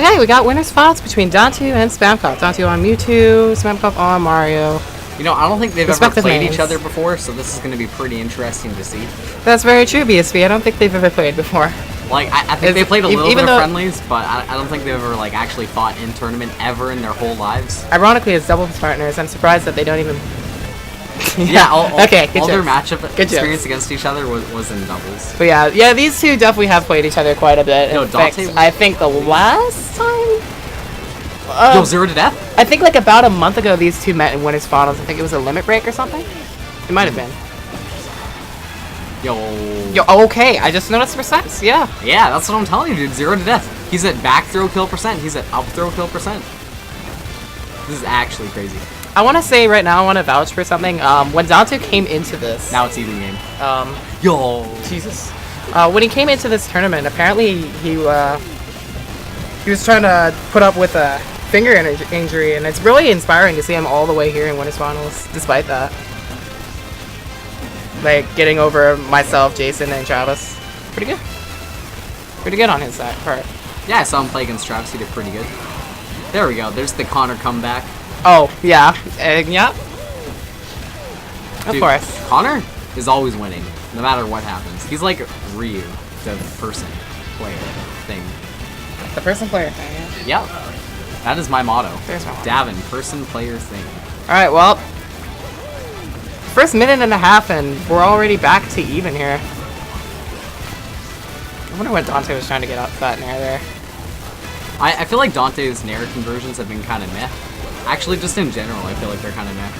Okay, we got winners finals between Dantu and Spamcop. Dantu on Mewtwo, Spamcop on Mario. You know, I don't think they've ever Respective played names. each other before, so this is going to be pretty interesting to see. That's very true, BSB. I don't think they've ever played before. Like, I think they played a little even bit of though- friendlies, but I don't think they've ever, like, actually fought in tournament ever in their whole lives. Ironically, as doubles partners, I'm surprised that they don't even... Yeah, all okay, good their jokes. matchup Good experience jokes. against each other was in doubles. But yeah, these two definitely have played each other quite a bit. Yo, In fact, Dante- I think the last time... Yo, 0 to death? I think like about a month ago, these two met in winners finals. I think it was a limit break or something. It might have been. Yo, okay. I just noticed percents. Yeah. Yeah, that's what I'm telling you, dude. 0 to death. He's at back throw kill percent. He's at up throw kill percent. This is actually crazy. I want to say right now, I want to vouch for something. When Dantu came into this, Now it's even game. yo, Jesus. When he came into this tournament, apparently he was trying to put up with a finger injury, and it's really inspiring to see him all the way here in winners finals, despite that. Like getting over myself, Jason, and Travis. Pretty good. Pretty good on his side part. Yeah, I saw him play against Travis. He did pretty good. There we go. There's the Connor comeback. Oh, yeah. Yeah. Of Dude, course. Connor is always winning, no matter what happens. He's like Ryu, the person, player, thing. The person player thing, yeah. Yep. That is my motto. There's my motto. Davin, person, player, thing. Alright, well. First minute and a half, and we're already back to even here. I wonder what Dante was trying to get out that nair there. I feel like Dante's nair conversions have been kind of meh. Actually, just in general, I feel like they're kind of meh.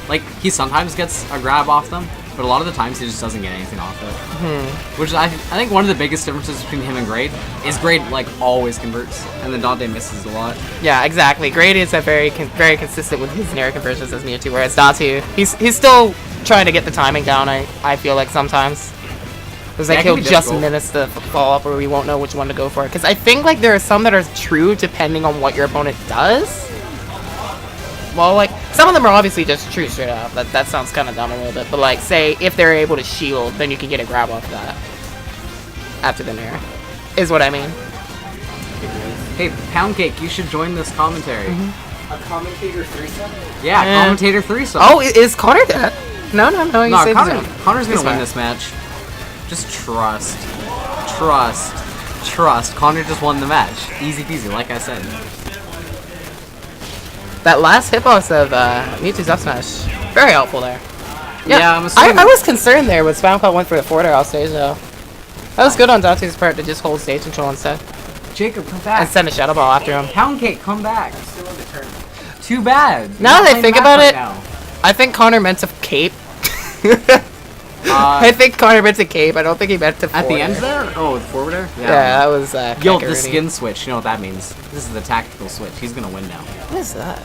Like, he sometimes gets a grab off them, but a lot of the times he just doesn't get anything off it. Which I think one of the biggest differences between him and Grade is Grade, like, always converts, and then Dante misses a lot. Yeah, exactly. Grade is a very consistent with his nair conversions as Mewtwo, whereas Dante, he's still trying to get the timing down, I feel like sometimes. Because like Yeah, it he'll can be just difficult. miss the follow-up, or we won't know which one to go for. Because I think like there are some that are true depending on what your opponent does. Well, like, some of them are obviously just true straight up. That sounds kind of dumb a little bit. But, like, say, if they're able to shield, then you can get a grab off that. After the nair. Is what I mean. Hey, Pound Cake, you should join this commentary. A commentator threesome? Yeah, Eh. commentator threesome. Oh, is Connor dead? No, you no, saved Connor's his own. gonna He's win fine. this match. Just trust. Trust. Connor just won the match. Easy peasy, like I said. That last hitbox of Mewtwo's up smash, very helpful there. Yeah, I'm assuming. I was concerned there when Spamcop went for the forward air off stage though. That was good on Dante's part to just hold stage control instead. Jacob, come And back. send a Shadow Ball after him. Pound Cake, come back. Still in the tournament. Too bad. Now that I You're think playing about back it, right now. I think Connor meant to cape. I think Connor meant to cape. I don't think he meant to At the forward end air. there? Oh, the forward air? Yeah, that was Yo, kinda the dirty. skin switch. You know what that means. This is the tactical switch. He's gonna win now. What is that?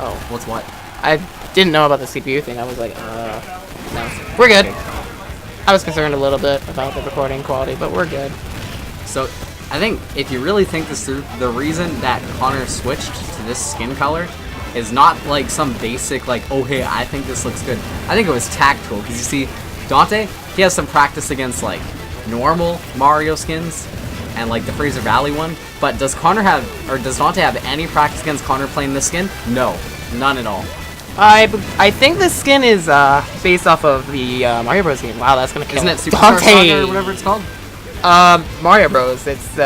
Oh, What's what? I didn't know about the CPU thing. I was like, no. We're good. Okay. I was concerned a little bit about the recording quality, but we're good. So, I think if you really think this through, the reason that Connor switched to this skin color is not like some basic, like, oh hey, I think this looks good. I think it was tactical, because you see, Dante, he has some practice against, like, normal Mario skins, and, like, the Fraser Valley one, but does Connor have, or does Dante have any practice against Connor playing this skin? No. None at all. I think the skin is based off of the Mario Bros game. Wow, that's gonna kill Isn't it Superstar Dante. Saga or whatever it's called? Mario Bros. It's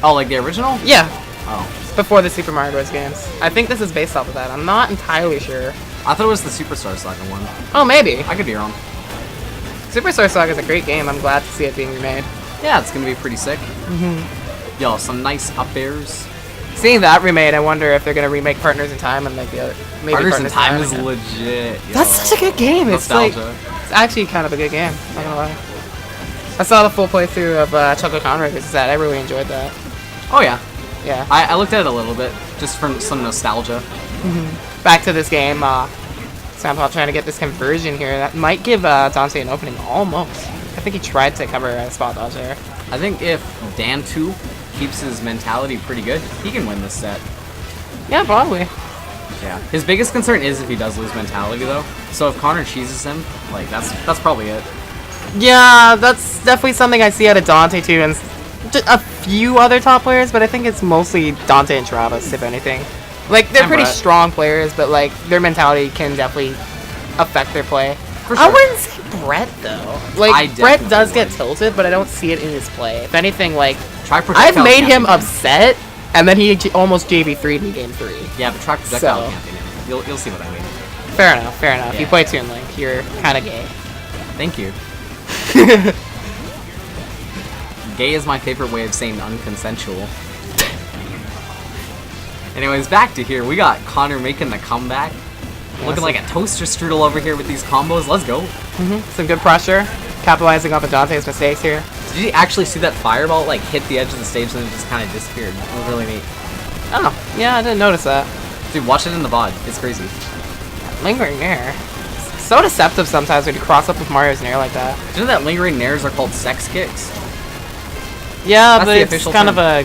Oh, like the original? yeah, Oh. before the Super Mario Bros. games. I think this is based off of that. I'm not entirely sure. I thought it was the Superstar Saga one. Oh, maybe. I could be wrong. Superstar Saga is a great game. I'm glad to see it being remade. Yeah, it's gonna be pretty sick. Yo, some nice up airs. Seeing that remade, I wonder if they're gonna remake Partners in Time and like the other. Maybe Partners in Time is again. legit. Yo. That's such a good game. It's like Nostalgia. it's actually kind of a good game. Not gonna lie. I saw the full playthrough of Choco Conrad vs. that. I really enjoyed that. Oh yeah, Yeah. I looked at it a little bit just from some nostalgia. Back to this game. Sampop trying to get this conversion here. That might give Dante an opening almost. I think he tried to cover a spot dodge there. I think if Dantu keeps his mentality pretty good, he can win this set. Yeah, probably. Yeah. His biggest concern is if he does lose mentality though. So if Connor cheeses him, like that's probably it. Yeah, that's definitely something I see out of Dante too, and a few other top players, but I think it's mostly Dante and Travis, if anything. Like, they're And pretty Brett. strong players, but, like, their mentality can definitely affect their play. For I sure. wouldn't say Brett, though. I Like, Brett definitely does get would. tilted, but I don't see it in his play. If anything, like, Try projectile I've made him camping upset, and then he almost JV3'd in game 3. Yeah, but try projectile So. camping him. You'll see what I mean. Fair enough, fair enough. You Yeah. play Toon Link, you're kind of gay. Thank you. Gay is my favorite way of saying unconsensual. Anyways, back to here. We got Connor making the comeback. Looking like a toaster strudel over here with these combos. Let's go. Some good pressure, capitalizing off of Dante's mistakes here. Did you actually see that fireball like hit the edge of the stage and then it just kind of disappeared? It was really neat. Oh, yeah, I didn't notice that. Dude, watch it in the VOD. It's crazy. Lingering Nair. So deceptive sometimes when you cross up with Mario's Nair like that. Did you know that lingering nairs are called sex kicks? Yeah, That's but the it's official kind term. of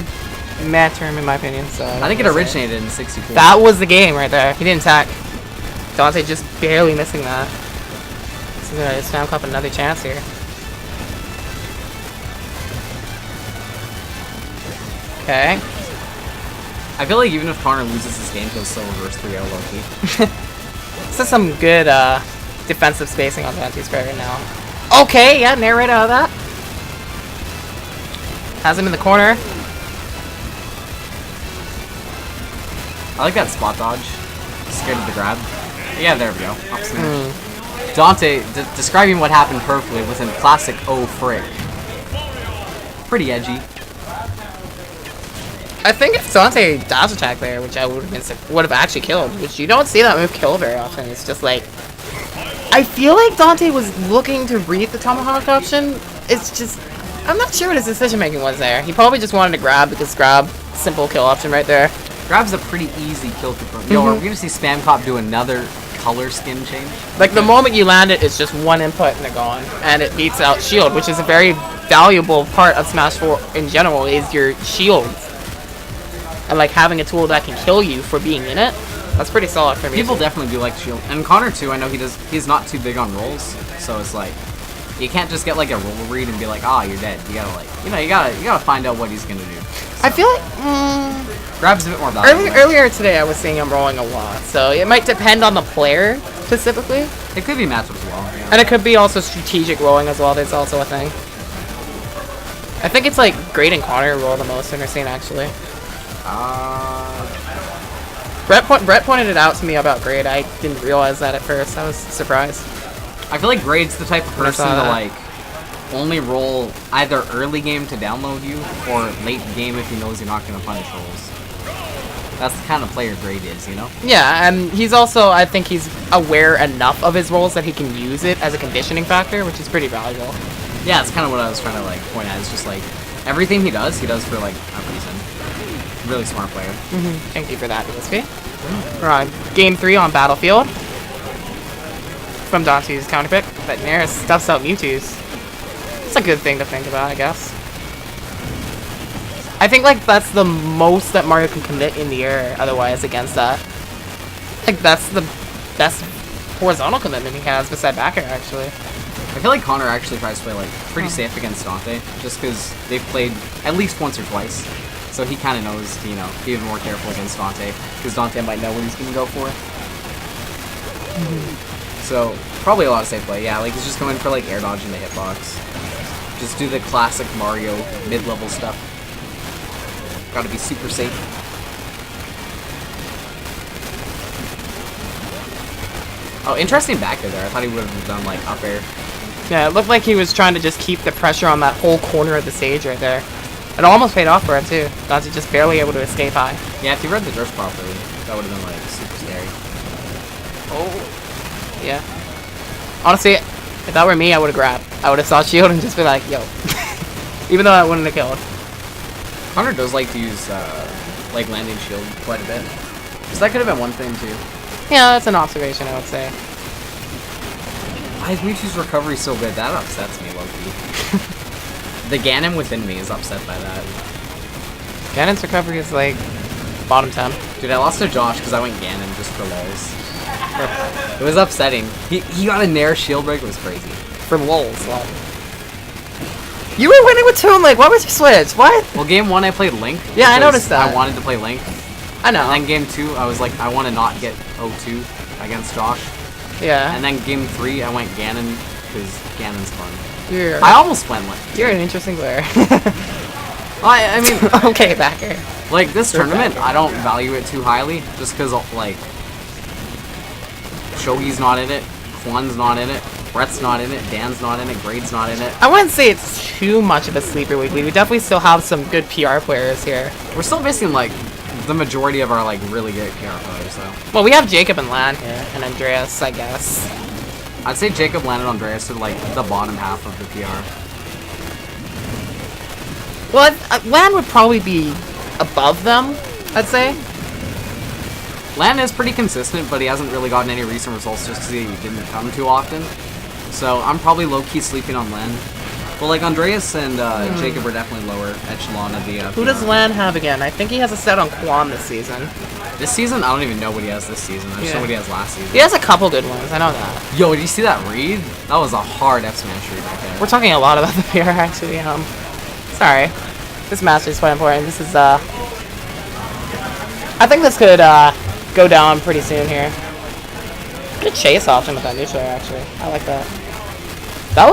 a mad term in my opinion, so... I think it originated in 64. That was the game right there. He didn't attack. Dante just barely missing that. So gonna spam cup another chance here. Okay. I feel like even if Connor loses this game, he'll still reverse 3-0 low-key. This is some good defensive spacing on Dante's part right now. Okay, yeah, Nair right out of that. Has him in the corner. I like that spot dodge. Scared of the grab. Yeah, there we go. Up smash. Hmm. Dante describing what happened perfectly with a classic oh frick. Pretty edgy. I think if Dante dash attack there, which I would have actually killed, which you don't see that move kill very often. It's just like, I feel like Dante was looking to read the tomahawk option. It's just, I'm not sure what his decision making was there. He probably just wanted to grab because grab, simple kill option right there. Grab's a pretty easy kill confirm. Yo, are we gonna see Spam Cop do another color skin change? Like the moment you land it, it's just one input and they're gone, and it beats out shield, which is a very valuable part of Smash 4 in general. Is your shields. And like having a tool that can kill you for being in it, that's pretty solid for me. People definitely do like shield, and Connor too. I know he's not too big on rolls, so it's like you can't just get like a roll read and be like, ah, you're dead. You gotta like, you gotta find out what he's gonna do. So, I feel like Grab's a bit more valuable. earlier today I was seeing him rolling a lot, so it might depend on the player specifically, It could be matchups as well. Yeah. and it could be also strategic rolling as well. That's also a thing. I think it's like Great and Connor roll the most in our scene actually. Brett pointed it out to me about Grade. I didn't realize that at first. I was surprised. I feel like Grade's the type of When I person saw to that. like only roll either early game to download you or late game if he knows you're not gonna punish rolls. That's the kind of player Grade is, you know? Yeah, and he's also, I think he's aware enough of his rolls that he can use it as a conditioning factor, which is pretty valuable. Yeah, that's kind of what I was trying to like point at. It's just like everything he does for like a reason. Really smart player. Thank you for that, DSP. We're on game 3 on Battlefield. From Dantu's counter pick, but Nair stuffs out Mewtwo's. It's a good thing to think about, I guess. I think like that's the most that Mario can commit in the air otherwise against that. Like that's the best horizontal commitment he has beside back air actually. I feel like Connor actually tries to play like pretty safe against Dante, just because they've played at least once or twice. So he kind of knows to, you know, be even more careful against Dante, because Dante might know what he's gonna go for. So probably a lot of safe play. Yeah, like he's just going for like air dodge in the hitbox. Just do the classic Mario mid-level stuff. Gotta be super safe. Oh, interesting back air there. I thought he would have done like up air. Yeah, it looked like he was trying to just keep the pressure on that whole corner of the stage right there. It almost paid off for him too. Dante just barely able to escape high. Yeah, if you read the drift properly, that would have been like super scary. Oh. Yeah. Honestly, if that were me, I would have grabbed. I would have saw shield and just been like, yo. Even though I wouldn't have killed. Connor does like to use like landing shield quite a bit. So that could have been one thing too. Yeah, that's an observation, I would say. Why is Mewtwo's recovery so good? That upsets me, low-key. The Ganon within me is upset by that. Ganon's recovery is like bottom 10. Dude, I lost to Josh because I went Ganon just for lulz. It was upsetting. He got a Nair shield break. It was crazy. For lulz, lol. You were winning with Toon Link. Why would you switch? What? Well, game 1 I played Link. Yeah, I because noticed that. I wanted to play Link. I know. And then game 2, I was like, I want to not get 0-2 against Josh. Yeah. And then game 3, I went Ganon, because Ganon's fun. You're, I almost went Link. you're an interesting player. I mean, okay, backer. like, this tournament, I don't value it too highly, just because, like, Shogi's not in it, Kwan's not in it, Brett's not in it, Dan's not in it, Grade's not in it. I wouldn't say it's too much of a sleeper weekly. We definitely still have some good PR players here. We're still missing, like, the majority of our, like, really good PR players, though. Well, we have Jacob and Lan here, and Andreas, I guess. I'd say Jacob landed Andreas to, like, the bottom half of the PR. Well, Lan would probably be above them, I'd say. Lan is pretty consistent, but he hasn't really gotten any recent results just because he didn't come too often. So I'm probably low-key sleeping on Lan. Well, like, Andreas and Jacob are definitely lower echelon of the Who does PR. Lan have again? I think he has a set on Quan this season. This season? I don't even know what he has this season. I just know what he has last season. He has a couple good ones, I know that. Yo, did you see that read? That was a hard F smash read right there. We're talking a lot about the PR, actually. Sorry. This match is quite important. This is, I think this could, go down pretty soon here. Good chase option with that neutral air, actually. I like that. That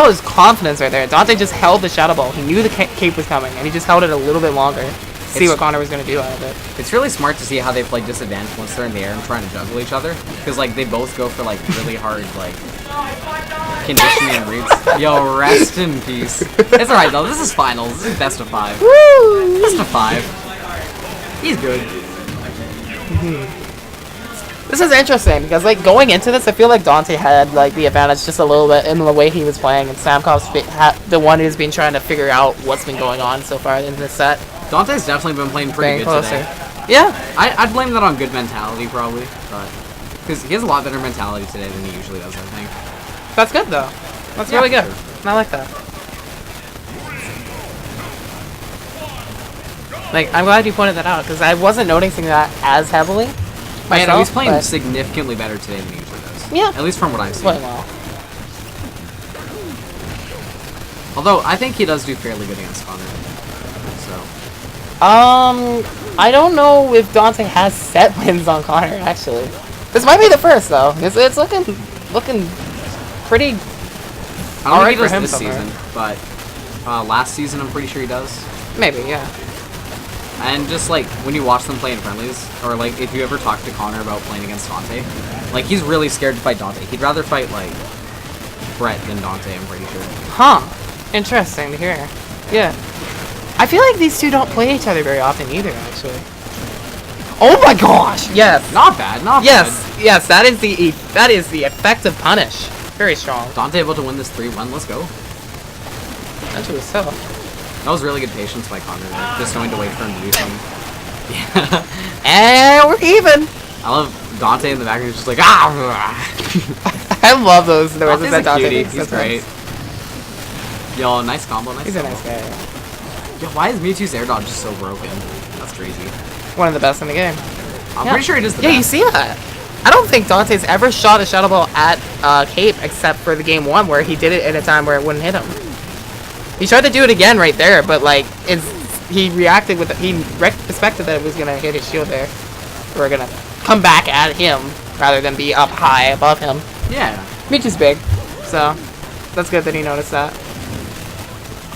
was confidence right there. Dante just held the Shadow Ball. He knew the cape was coming, and he just held it a little bit longer. See what Connor was going to do out of it. It's really smart to see how they play disadvantage once they're in the air and trying to juggle each other. Because, like, they both go for, like, really hard, like, conditioning reads. Yo, rest in peace. It's alright, though. This is finals. This is best of 5. Woo! Best of 5. He's good. This is interesting, because, like, going into this, I feel like Dante had, like, the advantage just a little bit in the way he was playing, and Samkov's the one who's been trying to figure out what's been going on so far in this set. Dante's definitely been playing pretty good today. Yeah. I'd blame that on good mentality, probably. But because he has a lot better mentality today than he usually does, I think. That's good, though. That's really good. I like that. Like, I'm glad you pointed that out, because I wasn't noticing that as heavily. Yeah, no, he's playing but significantly better today than he usually does. Yeah. At least from what I've seen. playing well. Although, I think he does do fairly good against Connor. So. I don't know if Dante has set wins on Connor, actually. This might be the first, though. It's looking pretty I don't think alright he does for him this so far. season, but last season I'm pretty sure he does. Maybe, yeah. And just like when you watch them play in friendlies, or like if you ever talk to Connor about playing against Dante, like he's really scared to fight Dante. He'd rather fight like Brett than Dante, I'm pretty sure. Huh. Interesting to hear. Yeah. I feel like these two don't play each other very often either, actually. Oh my gosh! Yes. Not bad, not Yes. bad. Yes. That is the effective punish. Very strong. Dante able to win this 3-1. Let's go. Actually, so. That was really good patience by Connor there. Just knowing to wait for him to do something. Yeah. And we're even. I love Dante in the background. He's just like, ah! I love those. Dante's a Dante cutie. makes. He's That's great. nice. Yo, nice combo. Nice He's a combo. nice guy. Yo, why is Mewtwo's air dodge just so broken? That's crazy. One of the best in the game. I'm Yeah. pretty sure it is the Yeah, best. you see that? I don't think Dante's ever shot a Shadow Ball at Cape except for the game 1 where he did it at a time where it wouldn't hit him. He tried to do it again right there, but like he reacted with he expected that it was gonna hit his shield there. We're gonna come back at him rather than be up high above him. Yeah. Mewtwo's big, so that's good that he noticed that.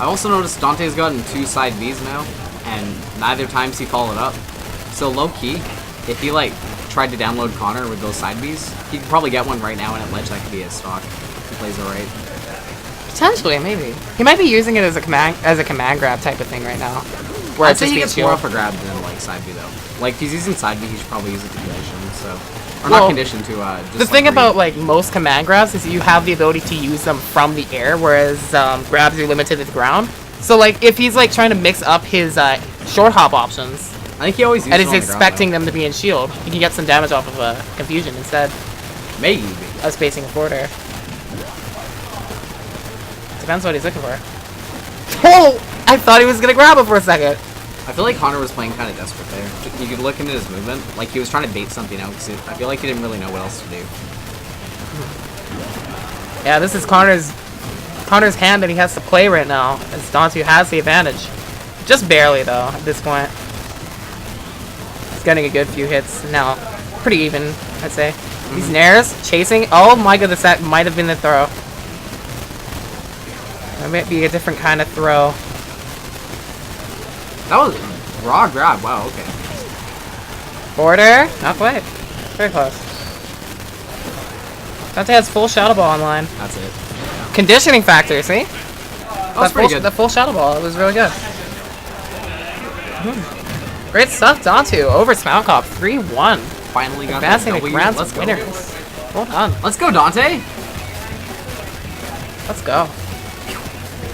I also noticed Dante's gotten 2 side Bs now, and neither times he followed up. So low key, if he like tried to download Connor with those side Bs, he could probably get one right now, and at ledge that could be his stock. If he plays alright. Potentially, maybe he might be using it as a command grab type of thing right now. Where I'd it's say just he being gets more shield. off a grab than like side B though. Like if he's using side B, he should probably use it to condition. So, or Well, not condition to just. The like, thing read. about like most command grabs is you have the ability to use them from the air, whereas grabs are limited to the ground. So like if he's like trying to mix up his short hop options I think he always uses and it is on the ground, expecting them to be in shield, he can get some damage off of confusion instead though. Maybe. of spacing a forward air. Depends what he's looking for. Oh! I thought he was gonna grab it for a second. I feel like Connor was playing kind of desperate there. You could look into his movement, like he was trying to bait something out. Cause I feel like he didn't really know what else to do. Yeah, this is Connor's Connor's hand that he has to play right now, as Dantu has the advantage. Just barely, though, at this point. He's getting a good few hits now. Pretty even, I'd say. These nairs, chasing. Oh my goodness, that might have been the throw. That might be a different kind of throw. That was raw grab. Wow, okay. Border? Not quite. Very close. Dante has full Shadow Ball online. That's it. Conditioning factor, see? That was pretty good. The full Shadow Ball, it was really good. Great stuff, Dantu. Over Smoutcop, 3-1. Finally got Advancing that to W. rounds Let's of go. winners. Well done. Let's go, Dante. Let's go.